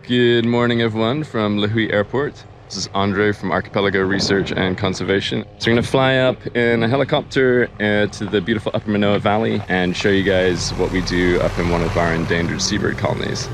Good morning, everyone, from Lihue Airport. This is Andre from Archipelago Research and Conservation. So we're going to fly up in a helicopter to the beautiful Upper Manoa Valley and show you guys what we do up in one of our endangered seabird colonies.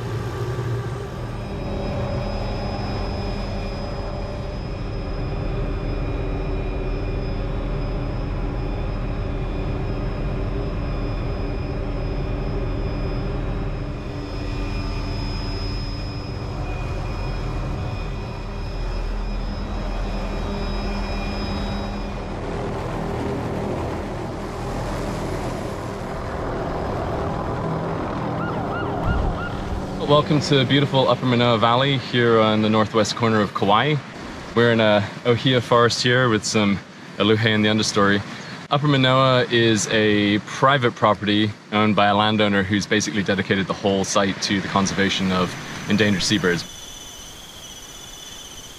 Welcome to beautiful Upper Manoa Valley here on the northwest corner of Kauai. We're in a ohia forest here with some aluhe in the understory. Upper Manoa is a private property owned by a landowner who's basically dedicated the whole site to the conservation of endangered seabirds.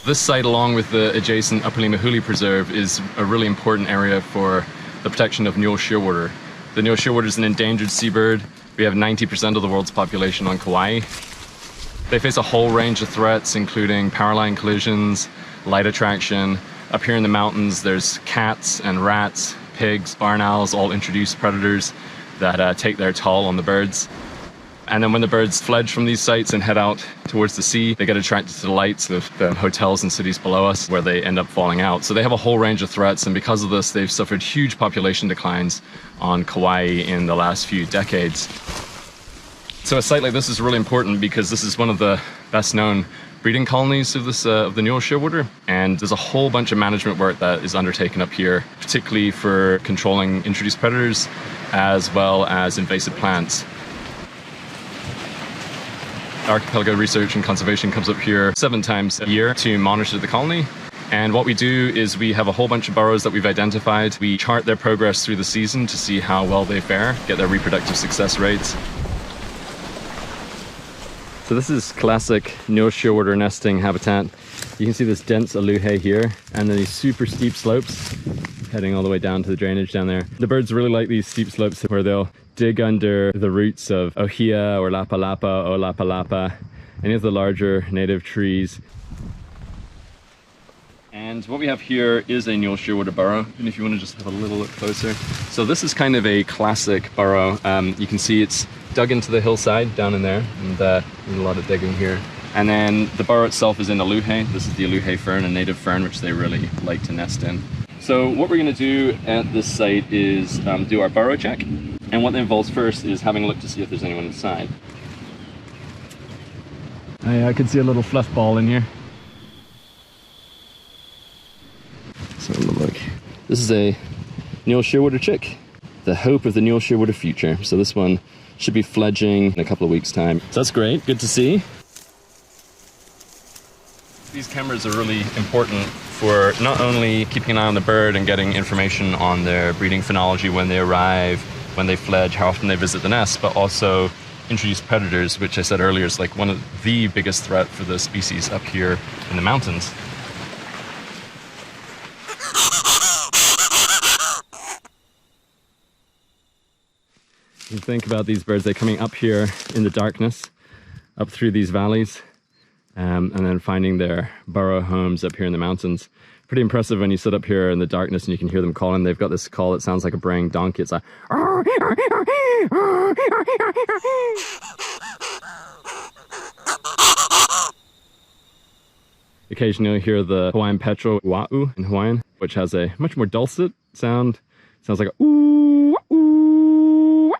This site, along with the adjacent Upper Limahuli Preserve, is a really important area for the protection of Mule shearwater. The Mule shearwater is an endangered seabird. We have 90% of the world's population on Kauai. They face a whole range of threats, including power line collisions, light attraction. Up here in the mountains, there's cats and rats, pigs, barn owls, all introduced predators that take their toll on the birds. And then when the birds fledge from these sites and head out towards the sea, they get attracted to the lights of the hotels and cities below us, where they end up falling out. So they have a whole range of threats, and because of this, they've suffered huge population declines on Kauai in the last few decades. So a site like this is really important because this is one of the best known breeding colonies of the Mule shearwater, and there's a whole bunch of management work that is undertaken up here, particularly for controlling introduced predators as well as invasive plants. Archipelago Research and Conservation comes up here 7 times a year to monitor the colony. And what we do is we have a whole bunch of burrows that we've identified. We chart their progress through the season to see how well they fare, get their reproductive success rates. So this is classic Mule shearwater nesting habitat. You can see this dense aluhe here, and then these super steep slopes heading all the way down to the drainage down there. The birds really like these steep slopes where they'll dig under the roots of ohia or lapa-lapa or lapa-lapa, any of the larger native trees. And what we have here is a Mule shearwater burrow, and if you want to just have a little look closer. So this is kind of a classic burrow. You can see it's dug into the hillside down in there, and there's a lot of digging here. And then the burrow itself is in aluhe. This is the aluhe fern, a native fern which they really like to nest in. So what we're going to do at this site is do our burrow check. And what that involves first is having a look to see if there's anyone inside. I can see a little fluff ball in here. So look, this is a Mule shearwater chick, the hope of the Mule shearwater future. So this one should be fledging in a couple of weeks' time. So that's great, good to see. These cameras are really important for not only keeping an eye on the bird and getting information on their breeding phenology when they arrive, when they fledge, how often they visit the nest, but also introduced predators, which I said earlier is like one of the biggest threat for the species up here in the mountains. You think about these birds, they're coming up here in the darkness, up through these valleys, and then finding their burrow homes up here in the mountains. Pretty impressive when you sit up here in the darkness and you can hear them calling. They've got this call that sounds like a braying donkey. It's like... Occasionally you'll hear the Hawaiian petrel, wa'u in Hawaiian, which has a much more dulcet sound. Sounds like a ooh, ooh.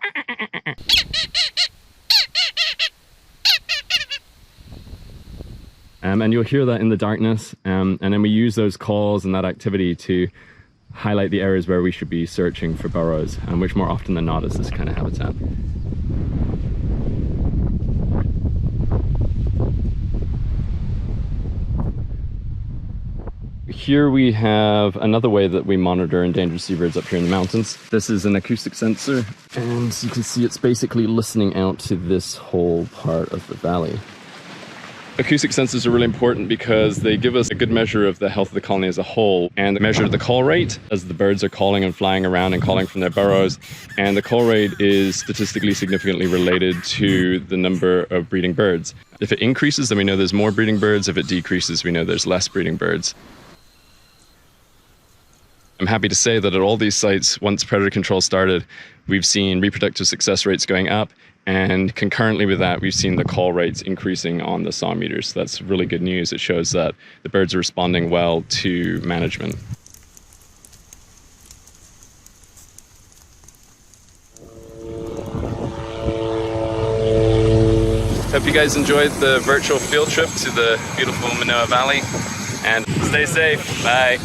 And you'll hear that in the darkness, and then we use those calls and that activity to highlight the areas where we should be searching for burrows, which more often than not is this kind of habitat. Here we have another way that we monitor endangered seabirds up here in the mountains. This is an acoustic sensor, and you can see it's basically listening out to this whole part of the valley. Acoustic sensors are really important because they give us a good measure of the health of the colony as a whole, and they measure the call rate as the birds are calling and flying around and calling from their burrows. And the call rate is statistically significantly related to the number of breeding birds. If it increases, then we know there's more breeding birds. If it decreases, we know there's less breeding birds. I'm happy to say that at all these sites, once predator control started, we've seen reproductive success rates going up, and concurrently with that, we've seen the call rates increasing on the saw meters. That's really good news. It shows that the birds are responding well to management. Hope you guys enjoyed the virtual field trip to the beautiful Manoa Valley, and stay safe. Bye.